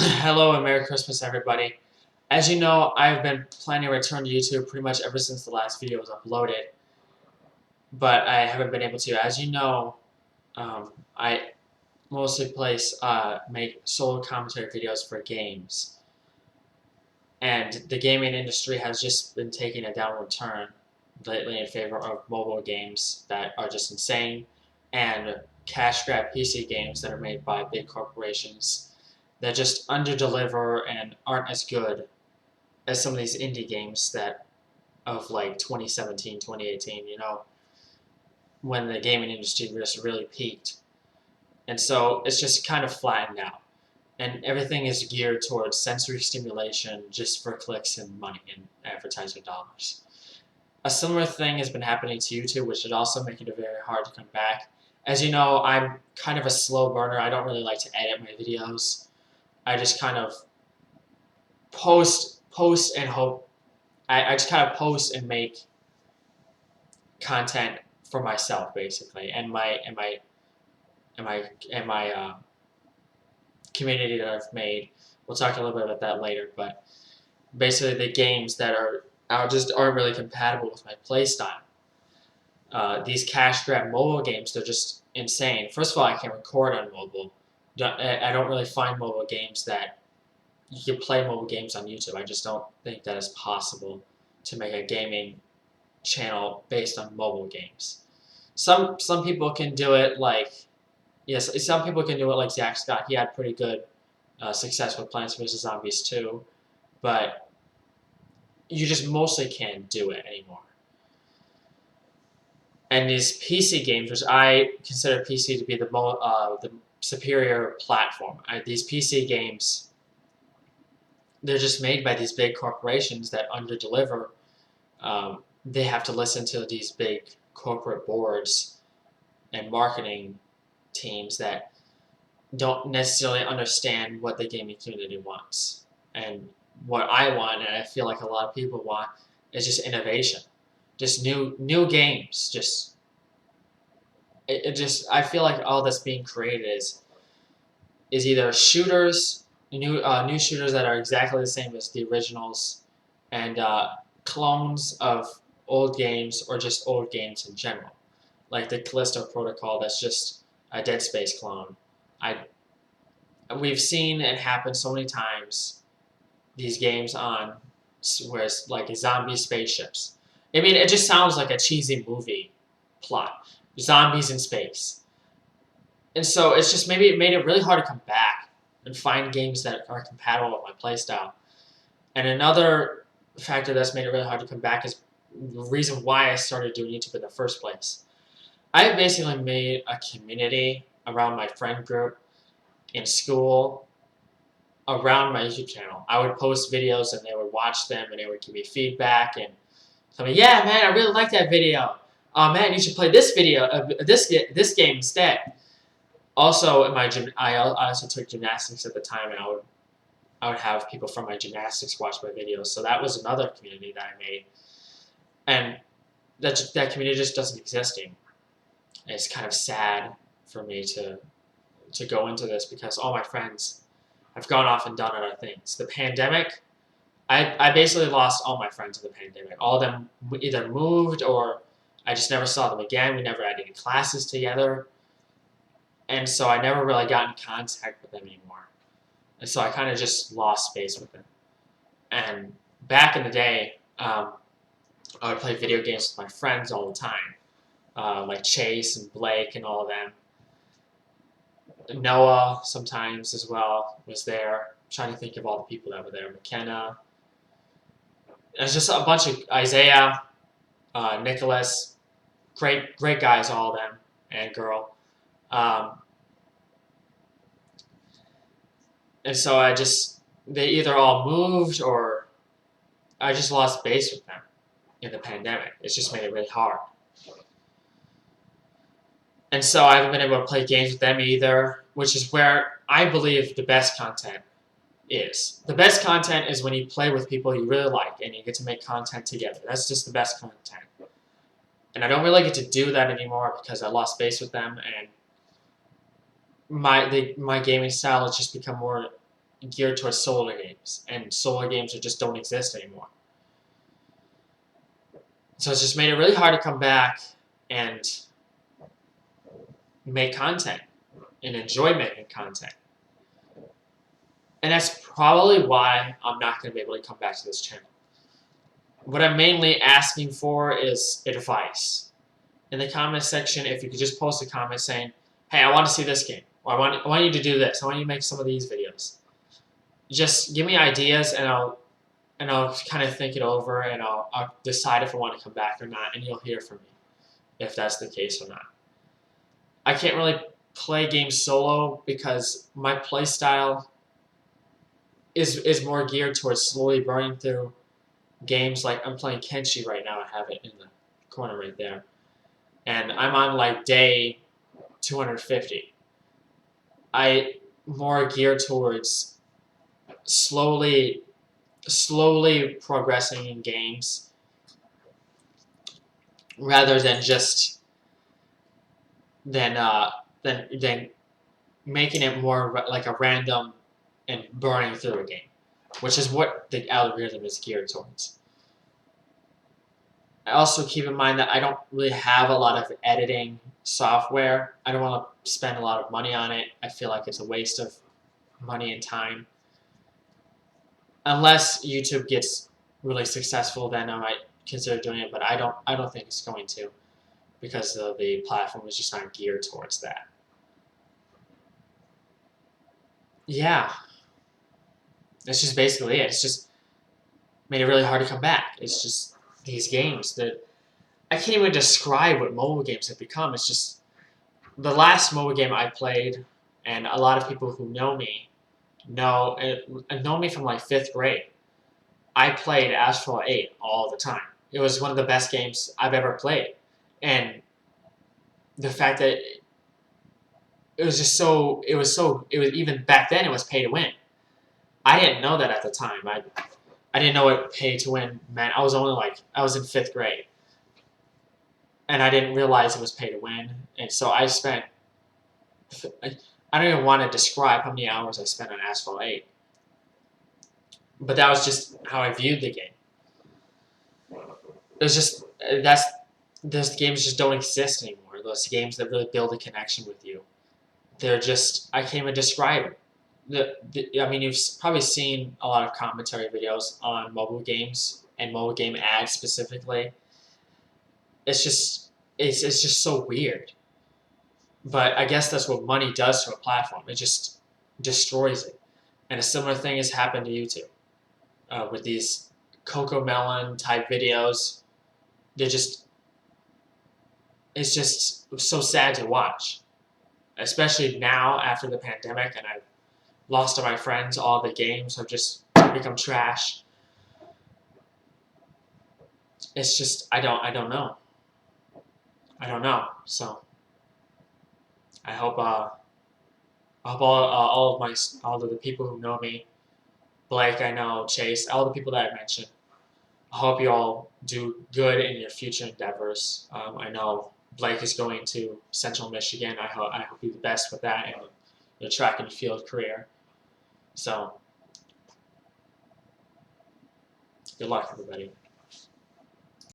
Hello and Merry Christmas, everybody. As you know, I've been planning to return to YouTube pretty much ever since the last video was uploaded, but I haven't been able to. As you know, I mostly make solo commentary videos for games, and the gaming industry has just been taking a downward turn lately in favor of mobile games that are just insane, and cash grab PC games that are made by big corporations that just underdeliver and aren't as good as some of these indie games that of like 2017, 2018, when the gaming industry just really peaked. And so it's just kind of flattened out. And everything is geared towards sensory stimulation just for clicks and money and advertiser dollars. A similar thing has been happening to YouTube, which is also making it very hard to come back. As you know, I'm kind of a slow burner. I don't really like to edit my videos. I just kind of post and hope. I just kind of post and make content for myself, basically, and my community that I've made. We'll talk a little bit about that later, but basically the games that aren't really compatible with my playstyle. These cash grab mobile games, they're just insane. First of all, I can't record on mobile. I don't really find mobile games that you can play mobile games on YouTube. I just don't think that is possible to make a gaming channel based on mobile games. Some people can do it some people can do it like Zach Scott. He had pretty good success with Plants vs Zombies 2, but you just mostly can't do it anymore. And these PC games, which I consider PC to be the superior platform, these PC games, they're just made by these big corporations that underdeliver. They have to listen to these big corporate boards and marketing teams that don't necessarily understand what the gaming community wants. And what I want, and I feel like a lot of people want, is just innovation, just new games. I feel like all that's being created is either shooters, new shooters that are exactly the same as the originals, and clones of old games, or just old games in general, like the Callisto Protocol. That's just a Dead Space clone. We've seen it happen so many times. These games on where it's like zombie spaceships. I mean, it just sounds like a cheesy movie plot. Zombies in space. And so it's just maybe it made it really hard to come back and find games that are compatible with my playstyle. And another factor that's made it really hard to come back is the reason why I started doing YouTube in the first place. I basically made a community around my friend group in school around my YouTube channel. I would post videos and they would watch them and they would give me feedback and tell me, yeah, man, I really like that video. Oh, man, you should play this this game instead. Also, I also took gymnastics at the time, and I would have people from my gymnastics watch my videos. So that was another community that I made, and that community just doesn't exist anymore. And it's kind of sad for me to go into this because all my friends have gone off and done other things. The pandemic, I basically lost all my friends in the pandemic. All of them either moved or I just never saw them again. We never had any classes together. And so I never really got in contact with them anymore. And so I kind of just lost space with them. And back in the day, I would play video games with my friends all the time. Like Chase and Blake and all of them. Noah sometimes as well was there. I'm trying to think of all the people that were there. McKenna. There's just a bunch of Isaiah, Nicholas, great guys, all of them, and girl. And so they either all moved or I just lost base with them in the pandemic. It's just made it really hard. And so I haven't been able to play games with them either, which is where I believe the best content is. The best content is when you play with people you really like and you get to make content together. That's just the best content. And I don't really get to do that anymore because I lost base with them, and my gaming style has just become more geared towards solar games, and solar games just don't exist anymore. So it's just made it really hard to come back and make content and enjoy making content. And that's probably why I'm not going to be able to come back to this channel. What I'm mainly asking for is advice. In the comment section, if you could just post a comment saying, hey, I want to see this game, or I want you to do this, I want you to make some of these videos. Just give me ideas, and I'll kind of think it over, and I'll decide if I want to come back or not, and you'll hear from me if that's the case or not. I can't really play games solo because my play style is more geared towards slowly burning through games. Like I'm playing Kenshi right now. I have it in the corner right there, and I'm on like day 250. I more geared towards slowly progressing in games rather than just than making it more like a random and burning through a game, which is what the algorithm is geared towards. I also keep in mind that I don't really have a lot of editing software. I don't want to spend a lot of money on it. I feel like it's a waste of money and time. Unless YouTube gets really successful, then I might consider doing it, but I don't think it's going to, because the platform is just not geared towards that. Yeah, that's just basically it. It's just made it really hard to come back. It's just these games that I can't even describe what mobile games have become. It's just the last mobile game I played, and a lot of people who know me know me from like 5th grade. I played Asphalt 8 all the time. It was one of the best games I've ever played, and the fact that it was just so it was even back then it was pay to win. I didn't know that at the time. I didn't know what pay to win meant. I was in 5th grade, and I didn't realize it was pay to win. And so I spent, I don't even want to describe how many hours I spent on Asphalt 8. But that was just how I viewed the game. It was just, those games just don't exist anymore. Those games that really build a connection with you. They're just, I can't even describe it. I mean, you've probably seen a lot of commentary videos on mobile games and mobile game ads specifically. It's just so weird. But I guess that's what money does to a platform. It just destroys it. And a similar thing has happened to YouTube with these Cocomelon type videos. It's just so sad to watch, especially now after the pandemic, and I've lost all my friends. All the games have just become trash. It's just I don't know. So I hope all of the people who know me, Blake, I know, Chase, all the people that I mentioned, I hope you all do good in your future endeavors. I know Blake is going to Central Michigan. I hope you the best with that and your track and field career. So good luck, everybody.